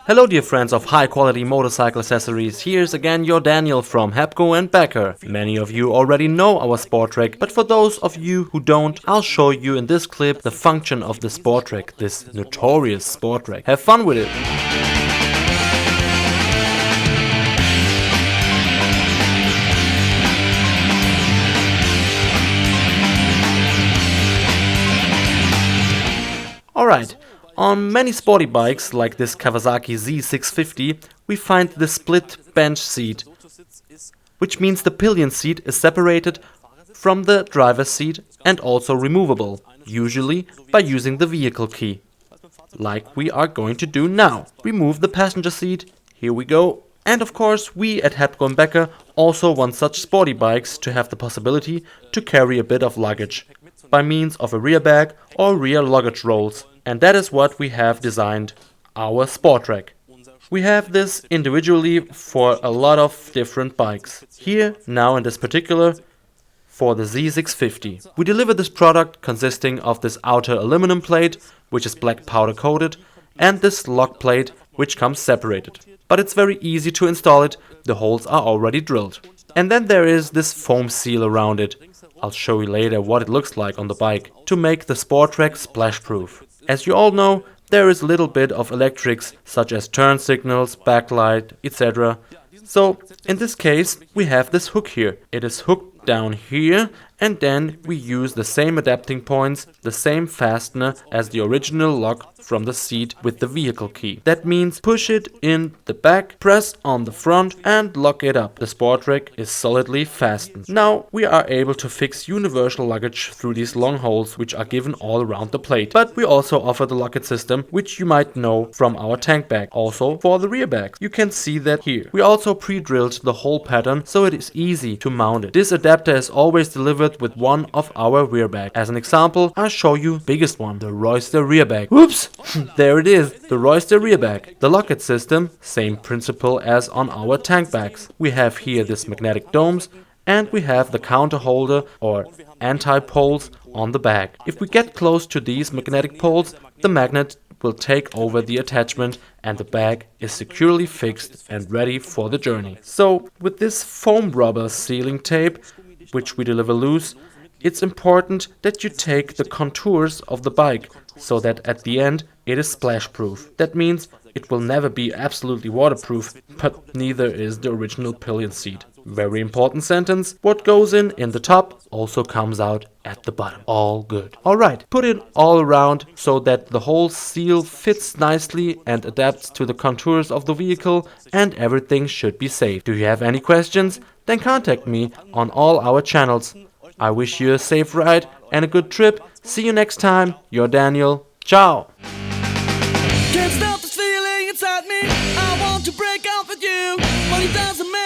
Hello dear friends of high quality motorcycle accessories, here's again your Daniel from HepcoBecker. Many of you already know our Sportrack, but for those of you who don't, I'll show you in this clip the function of the Sportrack, this notorious Sportrack. Have fun with it! Alright. On many sporty bikes, like this KAWASAKI Z650, we find the split bench seat, which means the pillion seat is separated from the driver's seat and also removable, usually by using the vehicle key, like we are going to do now. Remove the passenger seat, here we go. And of course, we at HepcoBecker also want such sporty bikes to have the possibility to carry a bit of luggage by means of a rear bag or rear luggage rolls. And that is what we have designed our Sportrack. We have this individually for a lot of different bikes. Here, now in this particular, for the Z650. We deliver this product consisting of this outer aluminum plate, which is black powder coated, and this lock plate, which comes separated. But it's very easy to install it, the holes are already drilled. And then there is this foam seal around it. I'll show you later what it looks like on the bike, to make the Sportrack splash proof. As you all know, there is a little bit of electrics, such as turn signals, backlight, etc. So, in this case, we have this hook here. It is hooked down here, and then we use the same adapting points, the same fastener as the original lock from the seat with the vehicle key. That means push it in the back, press on the front and lock it up. The Sportrack is solidly fastened. Now we are able to fix universal luggage through these long holes which are given all around the plate. But we also offer the Locket system, which you might know from our tank bag. Also for the rear bags. You can see that here. We also pre-drilled the hole pattern so it is easy to mount it. This adapter is always delivered with one of our rear bags. As an example, I'll show you biggest one, the Royster rear bag. Whoops! There it is, the Royster rear bag. The Locket system, same principle as on our tank bags. We have here this magnetic domes and we have the counter holder or anti-poles on the bag. If we get close to these magnetic poles, the magnet will take over the attachment and the bag is securely fixed and ready for the journey. So with this foam rubber sealing tape, which we deliver loose, it's important that you take the contours of the bike so that at the end it is splash proof. That means it will never be absolutely waterproof, but neither is the original pillion seat. Very important sentence, what goes in the top also comes out at the bottom. All good. Alright, put it all around so that the whole seal fits nicely and adapts to the contours of the vehicle and everything should be safe. Do you have any questions? Then contact me on all our channels. I wish you a safe ride and a good trip. See you next time. Your Daniel. Ciao. Can't stop this feeling inside me. I want to break off with you, but it doesn't matter.